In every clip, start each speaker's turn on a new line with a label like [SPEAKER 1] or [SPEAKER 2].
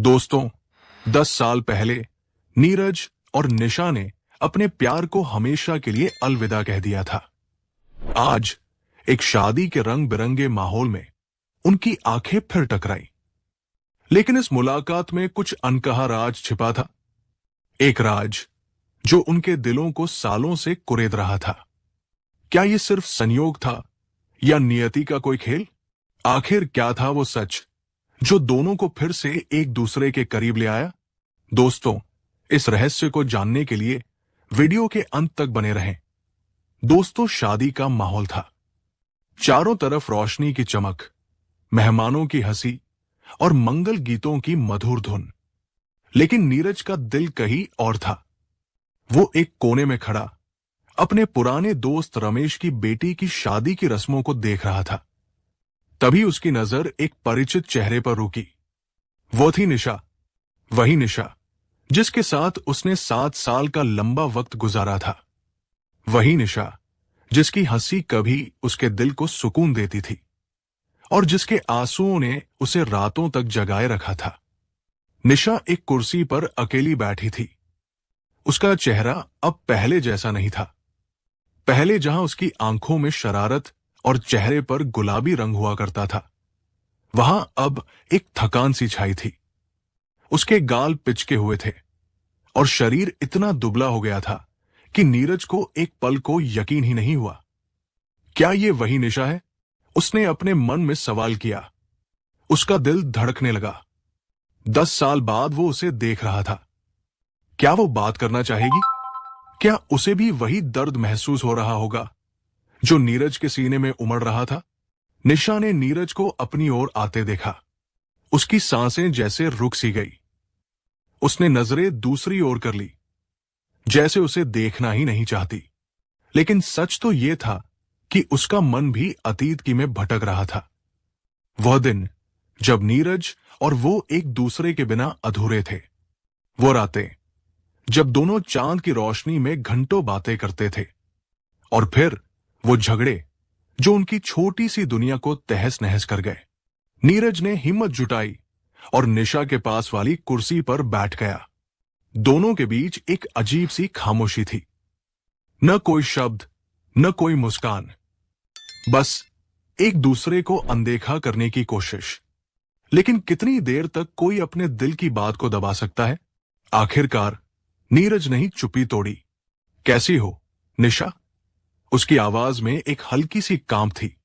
[SPEAKER 1] दोस्तों, 10 साल पहले नीरज और निशा ने अपने प्यार को हमेशा के लिए अलविदा कह दिया था। आज एक शादी के रंग बिरंगे माहौल में उनकी आंखें फिर टकराई। लेकिन इस मुलाकात में कुछ अनकहा राज छिपा था। एक राज जो उनके दिलों को सालों से कुरेद रहा था। क्या यह सिर्फ संयोग था या नियति का कोई खेल? आखिर क्या था वो सच जो दोनों को फिर से एक दूसरे के करीब ले आया? दोस्तों, इस रहस्य को जानने के लिए वीडियो के अंत तक बने रहें। दोस्तों, शादी का माहौल था। चारों तरफ रोशनी की चमक, मेहमानों की हंसी और मंगल गीतों की मधुर धुन। लेकिन नीरज का दिल कहीं और था। वो एक कोने में खड़ा अपने पुराने दोस्त रमेश की बेटी की शादी की रस्मों को देख रहा था। तभी उसकी नजर एक परिचित चेहरे पर रुकी। वो थी निशा, वही निशा जिसके साथ उसने 7 साल का लंबा वक्त गुजारा था। वही निशा जिसकी हंसी कभी उसके दिल को सुकून देती थी और जिसके आंसुओं ने उसे रातों तक जगाए रखा था। निशा एक कुर्सी पर अकेली बैठी थी। उसका चेहरा अब पहले जैसा नहीं था। पहले जहां उसकी आंखों में शरारत और चेहरे पर गुलाबी रंग हुआ करता था, वहां अब एक थकान सी छाई थी। उसके गाल पिचके हुए थे और शरीर इतना दुबला हो गया था कि नीरज को एक पल को यकीन ही नहीं हुआ। क्या ये वही निशा है? उसने अपने मन में सवाल किया। उसका दिल धड़कने लगा। 10 साल बाद वो उसे देख रहा था। क्या वो बात करना चाहेगी? क्या उसे भी वही दर्द महसूस हो रहा होगा जो नीरज के सीने में उमड़ रहा था? निशा ने नीरज को अपनी ओर आते देखा। उसकी सांसें जैसे रुक सी गई। उसने नजरें दूसरी ओर कर ली, जैसे उसे देखना ही नहीं चाहती। लेकिन सच तो यह था कि उसका मन भी अतीत की में भटक रहा था। वह दिन जब नीरज और वो एक दूसरे के बिना अधूरे थे। वो रातें जब दोनों चांद की रोशनी में घंटों बातें करते थे। और फिर वो झगड़े जो उनकी छोटी सी दुनिया को तहस नहस कर गए। नीरज ने हिम्मत जुटाई और निशा के पास वाली कुर्सी पर बैठ गया। दोनों के बीच एक अजीब सी खामोशी थी। न कोई शब्द, न कोई मुस्कान, बस एक दूसरे को अनदेखा करने की कोशिश। लेकिन कितनी देर तक कोई अपने दिल की बात को दबा सकता है? आखिरकार नीरज ने ही चुप्पी तोड़ी। कैसी हो, निशा? उसकी आवाज में एक हल्की सी कांप थी,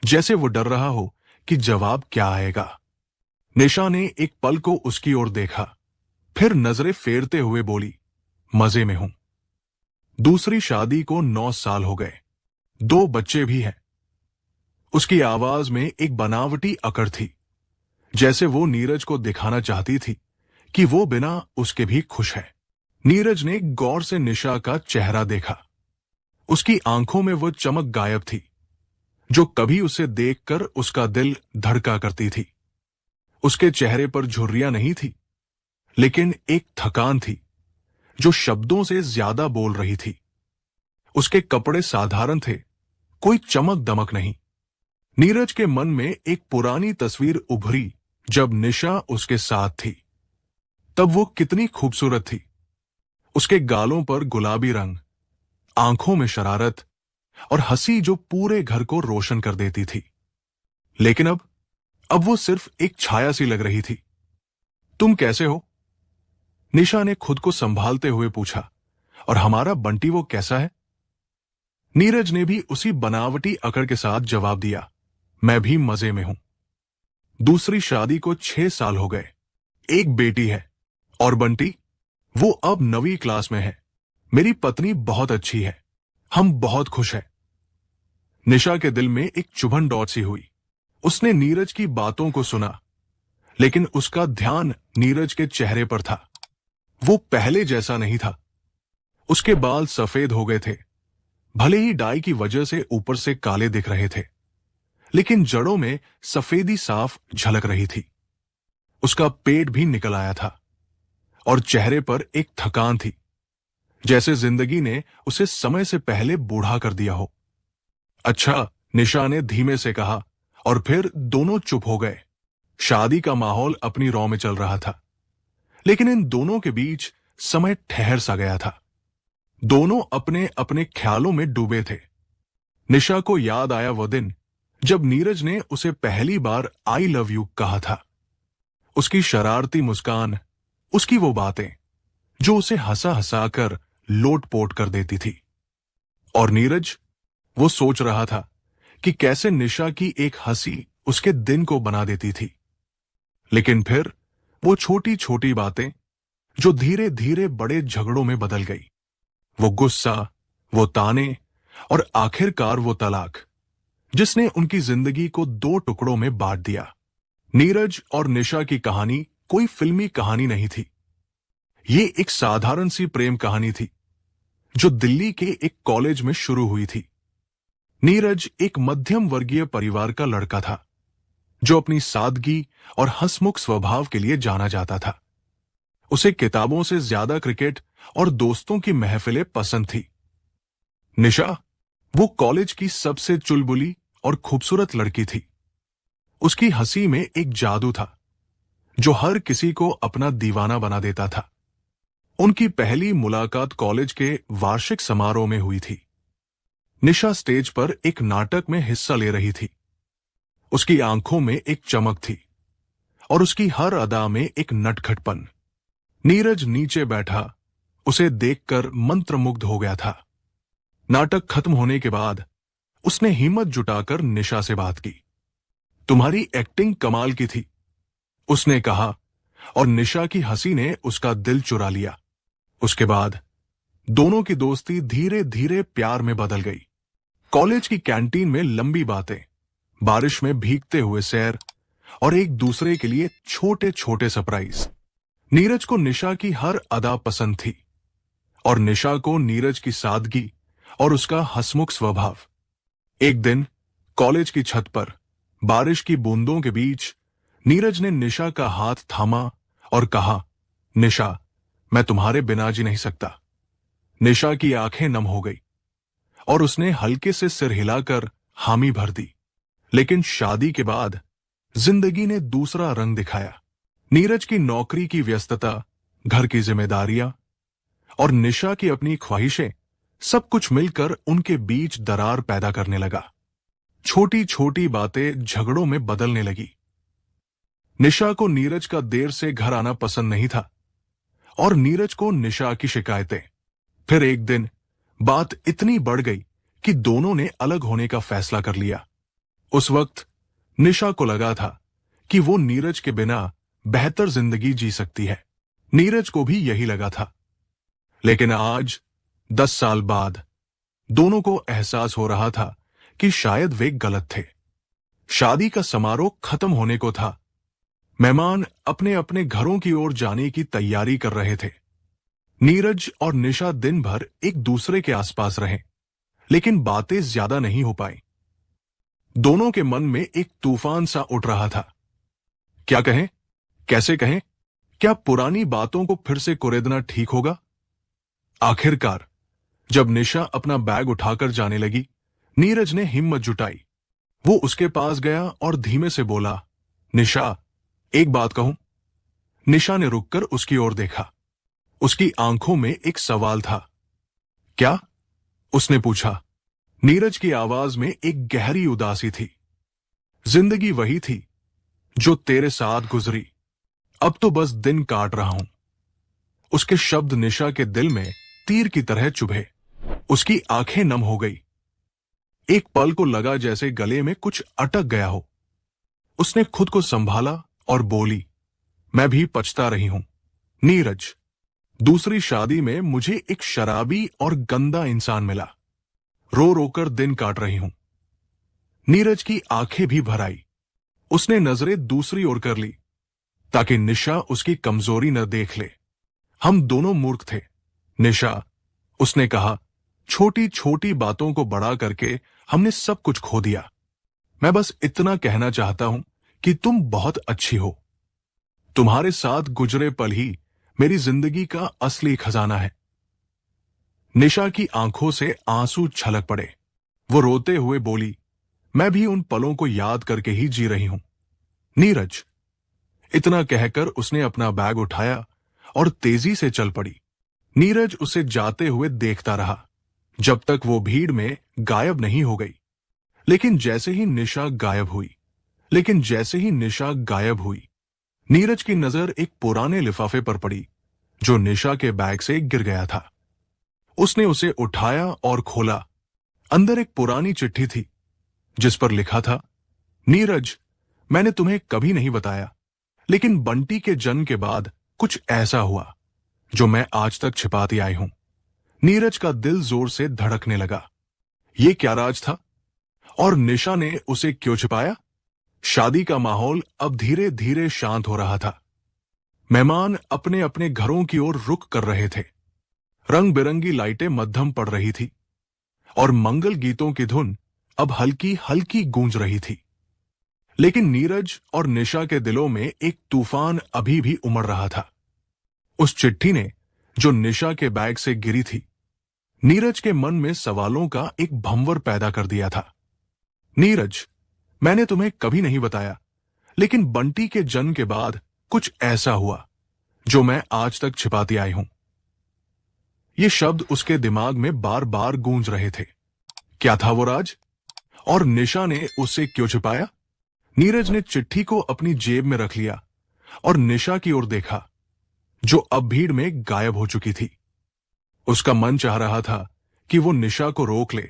[SPEAKER 1] जैसे वो डर रहा हो कि जवाब क्या आएगा। निशा ने एक पल को उसकी ओर देखा, फिर नजरें फेरते हुए बोली, मजे में हूं। दूसरी शादी को 9 साल हो गए, 2 बच्चे भी हैं। उसकी आवाज में एक बनावटी अकड़ थी, जैसे वो नीरज को दिखाना चाहती थी कि वो बिना उसके भी खुश है। नीरज ने गौर से निशा का चेहरा देखा। उसकी आंखों में वो चमक गायब थी जो कभी उसे देखकर उसका दिल धड़का करती थी। उसके चेहरे पर झुर्रियां नहीं थी, लेकिन एक थकान थी जो शब्दों से ज्यादा बोल रही थी। उसके कपड़े साधारण थे, कोई चमक दमक नहीं। नीरज के मन में एक पुरानी तस्वीर उभरी जब निशा उसके साथ थी। तब वो कितनी खूबसूरत थी। उसके गालों पर गुलाबी रंग, आंखों में शरारत और हंसी जो पूरे घर को रोशन कर देती थी। लेकिन अब वो सिर्फ एक छाया सी लग रही थी। तुम कैसे हो? निशा ने खुद को संभालते हुए पूछा। और हमारा बंटी वो कैसा है? नीरज ने भी उसी बनावटी अकड़ के साथ जवाब दिया, मैं भी मजे में हूं। दूसरी शादी को 6 साल हो गए, एक बेटी है। और बंटी? वो अब 9वीं क्लास में है। मेरी पत्नी बहुत अच्छी है, हम बहुत खुश हैं। निशा के दिल में एक चुभन दौड़ सी हुई। उसने नीरज की बातों को सुना, लेकिन उसका ध्यान नीरज के चेहरे पर था। वो पहले जैसा नहीं था। उसके बाल सफेद हो गए थे, भले ही डाई की वजह से ऊपर से काले दिख रहे थे, लेकिन जड़ों में सफेदी साफ झलक रही थी। उसका पेट भी निकल आया था और चेहरे पर एक थकान थी, जैसे जिंदगी ने उसे समय से पहले बूढ़ा कर दिया हो। अच्छा, निशा ने धीमे से कहा, और फिर दोनों चुप हो गए। शादी का माहौल अपनी रौ में चल रहा था, लेकिन इन दोनों के बीच समय ठहर सा गया था। दोनों अपने अपने ख्यालों में डूबे थे। निशा को याद आया वो दिन जब नीरज ने उसे पहली बार आई लव यू कहा था। उसकी शरारती मुस्कान, उसकी वो बातें जो उसे हंसा हंसा कर लोटपोट कर देती थी। और नीरज, वो सोच रहा था कि कैसे निशा की एक हंसी उसके दिन को बना देती थी। लेकिन फिर वो छोटी छोटी बातें जो धीरे धीरे बड़े झगड़ों में बदल गई, वो गुस्सा, वो ताने और आखिरकार वो तलाक, जिसने उनकी जिंदगी को दो टुकड़ों में बांट दिया। नीरज और निशा की कहानी कोई फिल्मी कहानी नहीं थी। ये एक साधारण सी प्रेम कहानी थी जो दिल्ली के एक कॉलेज में शुरू हुई थी। नीरज एक मध्यम वर्गीय परिवार का लड़का था जो अपनी सादगी और हंसमुख स्वभाव के लिए जाना जाता था। उसे किताबों से ज्यादा क्रिकेट और दोस्तों की महफिलें पसंद थी। निशा, वो कॉलेज की सबसे चुलबुली और खूबसूरत लड़की थी। उसकी हंसी में एक जादू था जो हर किसी को अपना दीवाना बना देता था। उनकी पहली मुलाकात कॉलेज के वार्षिक समारोह में हुई थी। निशा स्टेज पर एक नाटक में हिस्सा ले रही थी। उसकी आंखों में एक चमक थी और उसकी हर अदा में एक नटखटपन। नीरज नीचे बैठा उसे देखकर मंत्रमुग्ध हो गया था। नाटक खत्म होने के बाद उसने हिम्मत जुटाकर निशा से बात की। तुम्हारी एक्टिंग कमाल की थी, उसने कहा, और निशा की हंसी ने उसका दिल चुरा लिया। उसके बाद दोनों की दोस्ती धीरे धीरे प्यार में बदल गई। कॉलेज की कैंटीन में लंबी बातें, बारिश में भीगते हुए सैर और एक दूसरे के लिए छोटे छोटे सरप्राइज। नीरज को निशा की हर अदा पसंद थी और निशा को नीरज की सादगी और उसका हंसमुख स्वभाव। एक दिन कॉलेज की छत पर बारिश की बूंदों के बीच नीरज ने निशा का हाथ थामा और कहा, निशा, मैं तुम्हारे बिना जी नहीं सकता। निशा की आंखें नम हो गई और उसने हल्के से सिर हिलाकर हामी भर दी। लेकिन शादी के बाद जिंदगी ने दूसरा रंग दिखाया। नीरज की नौकरी की व्यस्तता, घर की जिम्मेदारियां और निशा की अपनी ख्वाहिशें, सब कुछ मिलकर उनके बीच दरार पैदा करने लगा। छोटी छोटी बातें झगड़ों में बदलने लगी। निशा को नीरज का देर से घर आना पसंद नहीं था और नीरज को निशा की शिकायतें। फिर एक दिन बात इतनी बढ़ गई कि दोनों ने अलग होने का फैसला कर लिया। उस वक्त निशा को लगा था कि वो नीरज के बिना बेहतर जिंदगी जी सकती है। नीरज को भी यही लगा था। लेकिन आज 10 साल बाद दोनों को एहसास हो रहा था कि शायद वे गलत थे। शादी का समारोह खत्म होने को था। मेहमान अपने अपने घरों की ओर जाने की तैयारी कर रहे थे। नीरज और निशा दिन भर एक दूसरे के आसपास रहे, लेकिन बातें ज्यादा नहीं हो पाई। दोनों के मन में एक तूफान सा उठ रहा था। क्या कहें, कैसे कहें, क्या पुरानी बातों को फिर से कुरेदना ठीक होगा? आखिरकार जब निशा अपना बैग उठाकर जाने लगी, नीरज ने हिम्मत जुटाई। वो उसके पास गया और धीमे से बोला, निशा, एक बात कहूं? निशा ने रुककर उसकी ओर देखा। उसकी आंखों में एक सवाल था। क्या? उसने पूछा। नीरज की आवाज में एक गहरी उदासी थी। जिंदगी वही थी जो तेरे साथ गुजरी, अब तो बस दिन काट रहा हूं। उसके शब्द निशा के दिल में तीर की तरह चुभे। उसकी आंखें नम हो गई। एक पल को लगा जैसे गले में कुछ अटक गया हो। उसने खुद को संभाला और बोली, मैं भी पछता रही हूं नीरज। दूसरी शादी में मुझे एक शराबी और गंदा इंसान मिला। रो रोकर दिन काट रही हूं। नीरज की आंखें भी भर आई। उसने नजरें दूसरी ओर कर ली ताकि निशा उसकी कमजोरी न देख ले। हम दोनों मूर्ख थे निशा, उसने कहा। छोटी छोटी बातों को बड़ा करके हमने सब कुछ खो दिया। मैं बस इतना कहना चाहता हूं कि तुम बहुत अच्छी हो। तुम्हारे साथ गुजरे पल ही मेरी जिंदगी का असली खजाना है। निशा की आंखों से आंसू छलक पड़े। वो रोते हुए बोली, मैं भी उन पलों को याद करके ही जी रही हूं नीरज। इतना कहकर उसने अपना बैग उठाया और तेजी से चल पड़ी। नीरज उसे जाते हुए देखता रहा जब तक वो भीड़ में गायब नहीं हो गई। लेकिन जैसे ही निशा गायब हुई, नीरज की नजर एक पुराने लिफाफे पर पड़ी जो निशा के बैग से गिर गया था। उसने उसे उठाया और खोला। अंदर एक पुरानी चिट्ठी थी जिस पर लिखा था, नीरज, मैंने तुम्हें कभी नहीं बताया, लेकिन बंटी के जन्म के बाद कुछ ऐसा हुआ जो मैं आज तक छिपाती आई हूं। नीरज का दिल जोर से धड़कने लगा। ये क्या राज था और निशा ने उसे क्यों छिपाया? शादी का माहौल अब धीरे धीरे शांत हो रहा था। मेहमान अपने अपने घरों की ओर रुख कर रहे थे। रंग बिरंगी लाइटें मध्यम पड़ रही थी और मंगल गीतों की धुन अब हल्की हल्की गूंज रही थी। लेकिन नीरज और निशा के दिलों में एक तूफान अभी भी उमड़ रहा था। उस चिट्ठी ने जो निशा के बैग से गिरी थी, नीरज के मन में सवालों का एक भंवर पैदा कर दिया था। नीरज, मैंने तुम्हें कभी नहीं बताया, लेकिन बंटी के जन्म के बाद कुछ ऐसा हुआ जो मैं आज तक छिपाती आई हूं। ये शब्द उसके दिमाग में बार बार गूंज रहे थे। क्या था वो राज? और निशा ने उससे क्यों छिपाया? नीरज ने चिट्ठी को अपनी जेब में रख लिया और निशा की ओर देखा, जो अब भीड़ में गायब हो चुकी थी। उसका मन चाह रहा था कि वो निशा को रोक ले,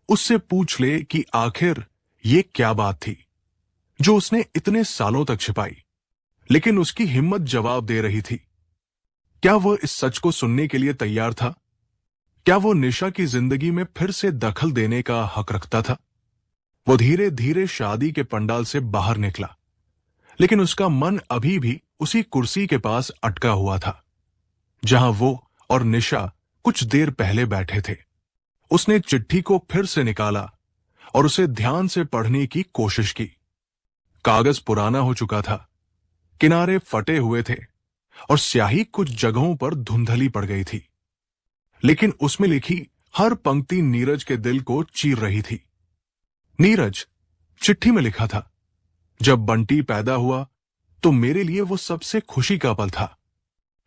[SPEAKER 1] उससे पूछ ले कि आखिर ये क्या बात थी जो उसने इतने सालों तक छिपाई। लेकिन उसकी हिम्मत जवाब दे रही थी। क्या वो इस सच को सुनने के लिए तैयार था? क्या वो निशा की जिंदगी में फिर से दखल देने का हक रखता था? वो धीरे धीरे शादी के पंडाल से बाहर निकला, लेकिन उसका मन अभी भी उसी कुर्सी के पास अटका हुआ था जहां वो और निशा कुछ देर पहले बैठे थे। उसने चिट्ठी को फिर से निकाला और उसे ध्यान से पढ़ने की कोशिश की। कागज पुराना हो चुका था, किनारे फटे हुए थे और स्याही कुछ जगहों पर धुंधली पड़ गई थी। लेकिन उसमें लिखी हर पंक्ति नीरज के दिल को चीर रही थी। नीरज, चिट्ठी में लिखा था, जब बंटी पैदा हुआ तो मेरे लिए वो सबसे खुशी का पल था,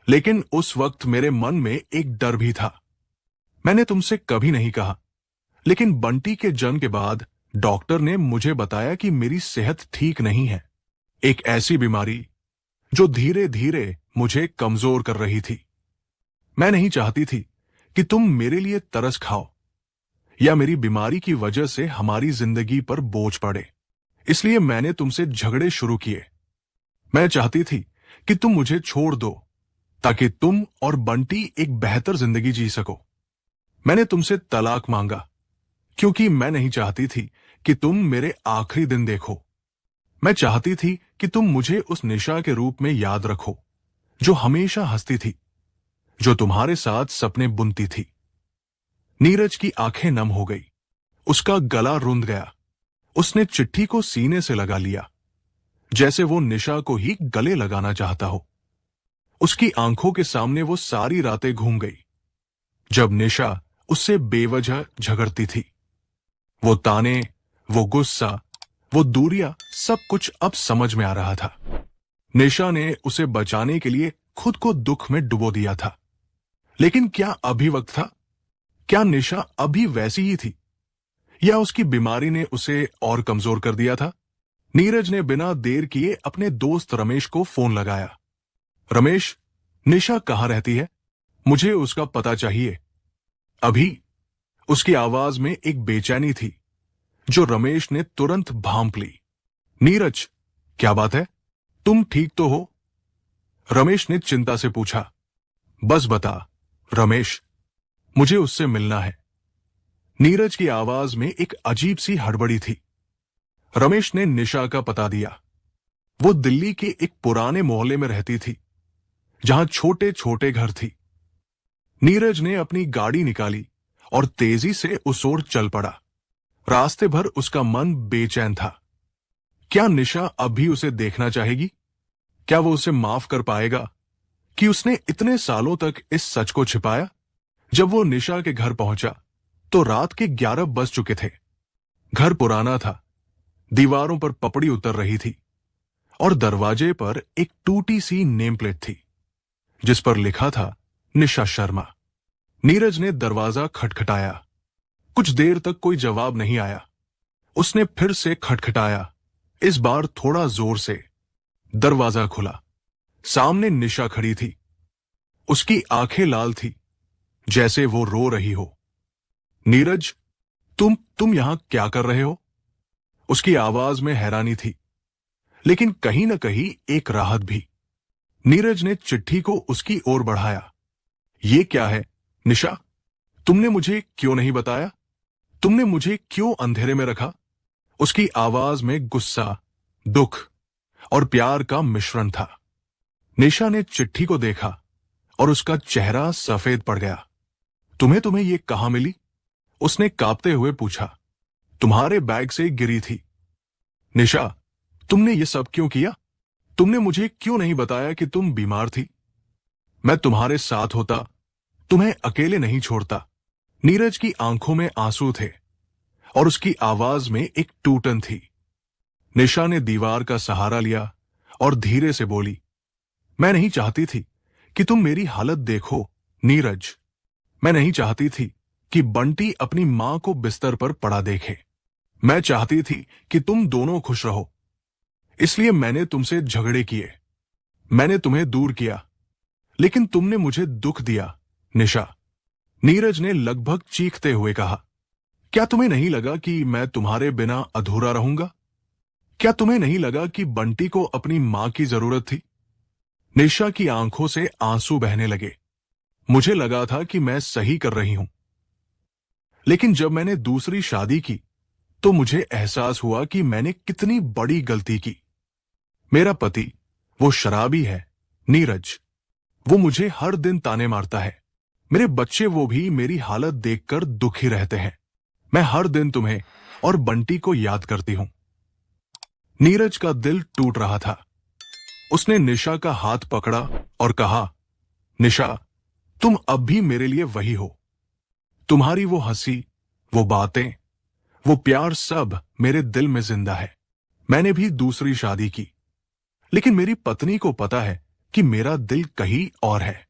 [SPEAKER 1] लेकिन उस वक्त मेरे मन में एक डर भी था। मैंने तुमसे कभी नहीं कहा, लेकिन बंटी के जन्म के बाद डॉक्टर ने मुझे बताया कि मेरी सेहत ठीक नहीं है। एक ऐसी बीमारी जो धीरे धीरे मुझे कमजोर कर रही थी। मैं नहीं चाहती थी कि तुम मेरे लिए तरस खाओ या मेरी बीमारी की वजह से हमारी जिंदगी पर बोझ पड़े। इसलिए मैंने तुमसे झगड़े शुरू किए। मैं चाहती थी कि तुम मुझे छोड़ दो ताकि तुम और बंटी एक बेहतर जिंदगी जी सको। मैंने तुमसे तलाक मांगा क्योंकि मैं नहीं चाहती थी कि तुम मेरे आखिरी दिन देखो। मैं चाहती थी कि तुम मुझे उस निशा के रूप में याद रखो जो हमेशा हंसती थी, जो तुम्हारे साथ सपने बुनती थी। नीरज की आंखें नम हो गई, उसका गला रुंध गया। उसने चिट्ठी को सीने से लगा लिया, जैसे वो निशा को ही गले लगाना चाहता हो। उसकी आंखों के सामने वो सारी रातें घूम गई जब निशा उससे बेवजह झगड़ती थी। वो ताने, वो गुस्सा, वो दूरियां, सब कुछ अब समझ में आ रहा था। निशा ने उसे बचाने के लिए खुद को दुख में डुबो दिया था। लेकिन क्या अभी वक्त था? क्या निशा अभी वैसी ही थी या उसकी बीमारी ने उसे और कमजोर कर दिया था? नीरज ने बिना देर किए अपने दोस्त रमेश को फोन लगाया। रमेश, निशा कहाँ रहती है? मुझे उसका पता चाहिए अभी। उसकी आवाज में एक बेचैनी थी जो रमेश ने तुरंत भांप ली। नीरज, क्या बात है? तुम ठीक तो हो? रमेश ने चिंता से पूछा। बस बता रमेश, मुझे उससे मिलना है। नीरज की आवाज में एक अजीब सी हड़बड़ी थी। रमेश ने निशा का पता दिया। वो दिल्ली के एक पुराने मोहल्ले में रहती थी जहां छोटे छोटे घर थी। नीरज ने अपनी गाड़ी निकाली और तेजी से उस ओर चल पड़ा। रास्ते भर उसका मन बेचैन था। क्या निशा अब भी उसे देखना चाहेगी? क्या वो उसे माफ कर पाएगा कि उसने इतने सालों तक इस सच को छिपाया? जब वो निशा के घर पहुंचा तो रात के 11 बज चुके थे। घर पुराना था, दीवारों पर पपड़ी उतर रही थी और दरवाजे पर एक टूटी सी नेम प्लेट थी जिस पर लिखा था निशा शर्मा। नीरज ने दरवाजा खटखटाया। कुछ देर तक कोई जवाब नहीं आया। उसने फिर से खटखटाया, इस बार थोड़ा जोर से। दरवाजा खुला। सामने निशा खड़ी थी। उसकी आंखें लाल थी, जैसे वो रो रही हो। नीरज, तुम यहां क्या कर रहे हो? उसकी आवाज में हैरानी थी, लेकिन कहीं न कहीं एक राहत भी। नीरज ने चिट्ठी को उसकी ओर बढ़ाया। ये क्या है निशा? तुमने मुझे क्यों नहीं बताया? तुमने मुझे क्यों अंधेरे में रखा? उसकी आवाज में गुस्सा, दुख और प्यार का मिश्रण था। निशा ने चिट्ठी को देखा और उसका चेहरा सफेद पड़ गया। तुम्हें ये कहां मिली? उसने कांपते हुए पूछा। तुम्हारे बैग से गिरी थी। निशा, तुमने ये सब क्यों किया? तुमने मुझे क्यों नहीं बताया कि तुम बीमार थी? मैं तुम्हारे साथ होता, तुम्हें अकेले नहीं छोड़ता। नीरज की आंखों में आंसू थे और उसकी आवाज में एक टूटन थी। निशा ने दीवार का सहारा लिया और धीरे से बोली, मैं नहीं चाहती थी कि तुम मेरी हालत देखो नीरज। मैं नहीं चाहती थी कि बंटी अपनी मां को बिस्तर पर पड़ा देखे। मैं चाहती थी कि तुम दोनों खुश रहो। इसलिए मैंने तुमसे झगड़े किए, मैंने तुम्हें दूर किया, लेकिन तुमने मुझे दुख दिया निशा। नीरज ने लगभग चीखते हुए कहा, क्या तुम्हें नहीं लगा कि मैं तुम्हारे बिना अधूरा रहूंगा? क्या तुम्हें नहीं लगा कि बंटी को अपनी मां की जरूरत थी? निशा की आंखों से आंसू बहने लगे। मुझे लगा था कि मैं सही कर रही हूं, लेकिन जब मैंने दूसरी शादी की तो मुझे एहसास हुआ कि मैंने कितनी बड़ी गलती की। मेरा पति वो शराबी है नीरज। वो मुझे हर दिन ताने मारता है। मेरे बच्चे वो भी मेरी हालत देखकर दुखी रहते हैं। मैं हर दिन तुम्हें और बंटी को याद करती हूं। नीरज का दिल टूट रहा था। उसने निशा का हाथ पकड़ा और कहा, निशा, तुम अब भी मेरे लिए वही हो। तुम्हारी वो हंसी, वो बातें, वो प्यार सब मेरे दिल में जिंदा है। मैंने भी दूसरी शादी की, लेकिन मेरी पत्नी को पता है कि मेरा दिल कहीं और है।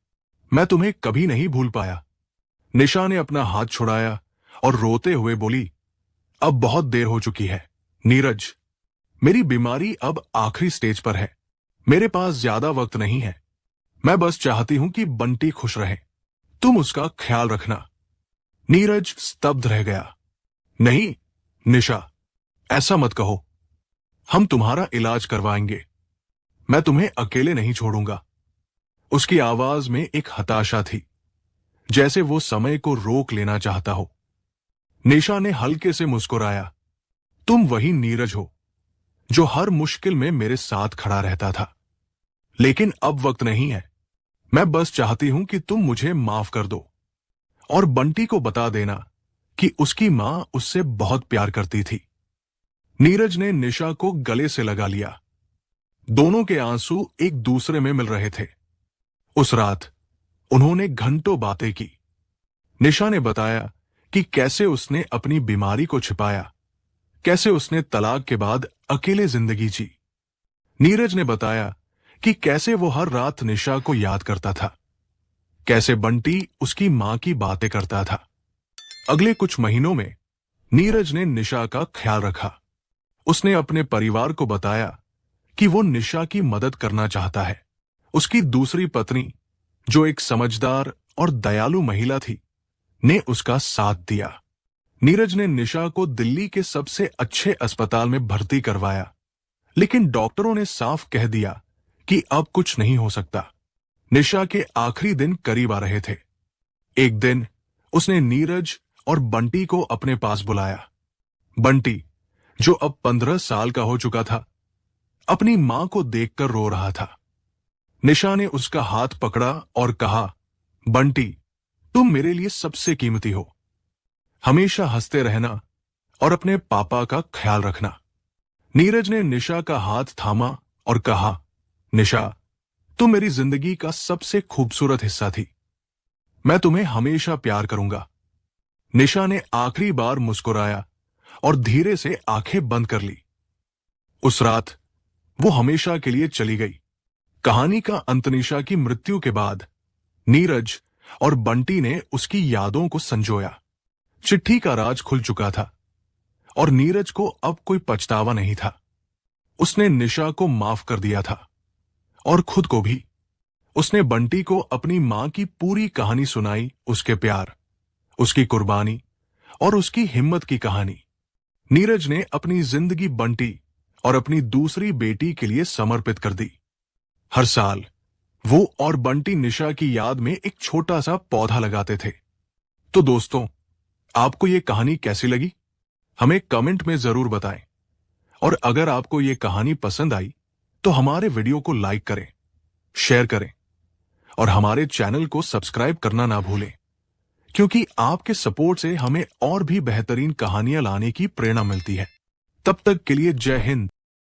[SPEAKER 1] मैं तुम्हें कभी नहीं भूल पाया। निशा ने अपना हाथ छुड़ाया और रोते हुए बोली, अब बहुत देर हो चुकी है नीरज। मेरी बीमारी अब आखिरी स्टेज पर है। मेरे पास ज्यादा वक्त नहीं है। मैं बस चाहती हूं कि बंटी खुश रहे। तुम उसका ख्याल रखना। नीरज स्तब्ध रह गया। नहीं निशा, ऐसा मत कहो। हम तुम्हारा इलाज करवाएंगे। मैं तुम्हें अकेले नहीं छोड़ूंगा। उसकी आवाज में एक हताशा थी, जैसे वो समय को रोक लेना चाहता हो। निशा ने हल्के से मुस्कुराया। तुम वही नीरज हो जो हर मुश्किल में मेरे साथ खड़ा रहता था। लेकिन अब वक्त नहीं है। मैं बस चाहती हूं कि तुम मुझे माफ कर दो और बंटी को बता देना कि उसकी मां उससे बहुत प्यार करती थी। नीरज ने निशा को गले से लगा लिया। दोनों के आंसू एक दूसरे में मिल रहे थे। उस रात उन्होंने घंटों बातें की। निशा ने बताया कि कैसे उसने अपनी बीमारी को छिपाया, कैसे उसने तलाक के बाद अकेले जिंदगी जी। नीरज ने बताया कि कैसे वो हर रात निशा को याद करता था, कैसे बंटी उसकी मां की बातें करता था। अगले कुछ महीनों में नीरज ने निशा का ख्याल रखा। उसने अपने परिवार को बताया कि वो निशा की मदद करना चाहता है। उसकी दूसरी पत्नी, जो एक समझदार और दयालु महिला थी, ने उसका साथ दिया। नीरज ने निशा को दिल्ली के सबसे अच्छे अस्पताल में भर्ती करवाया, लेकिन डॉक्टरों ने साफ कह दिया कि अब कुछ नहीं हो सकता। निशा के आखिरी दिन करीब आ रहे थे। एक दिन उसने नीरज और बंटी को अपने पास बुलाया। बंटी, जो अब 15 साल का हो चुका था, अपनी मां को देखकर रो रहा था। निशा ने उसका हाथ पकड़ा और कहा, बंटी, तुम मेरे लिए सबसे कीमती हो। हमेशा हंसते रहना और अपने पापा का ख्याल रखना। नीरज ने निशा का हाथ थामा और कहा, निशा, तुम मेरी जिंदगी का सबसे खूबसूरत हिस्सा थी। मैं तुम्हें हमेशा प्यार करूंगा। निशा ने आखिरी बार मुस्कुराया और धीरे से आंखें बंद कर ली। उस रात वो हमेशा के लिए चली गई। कहानी का अंत निशा की मृत्यु के बाद नीरज और बंटी ने उसकी यादों को संजोया। चिट्ठी का राज खुल चुका था और नीरज को अब कोई पछतावा नहीं था। उसने निशा को माफ कर दिया था और खुद को भी। उसने बंटी को अपनी मां की पूरी कहानी सुनाई, उसके प्यार, उसकी कुर्बानी और उसकी हिम्मत की कहानी। नीरज ने अपनी जिंदगी बंटी और अपनी दूसरी बेटी के लिए समर्पित कर दी। हर साल वो और बंटी निशा की याद में एक छोटा सा पौधा लगाते थे। तो दोस्तों, आपको ये कहानी कैसी लगी? हमें कमेंट में जरूर बताएं। और अगर आपको ये कहानी पसंद आई तो हमारे वीडियो को लाइक करें, शेयर करें और हमारे चैनल को सब्सक्राइब करना ना भूलें, क्योंकि आपके सपोर्ट से हमें और भी बेहतरीन कहानियां लाने की प्रेरणा मिलती है। तब तक के लिए जय हिंद।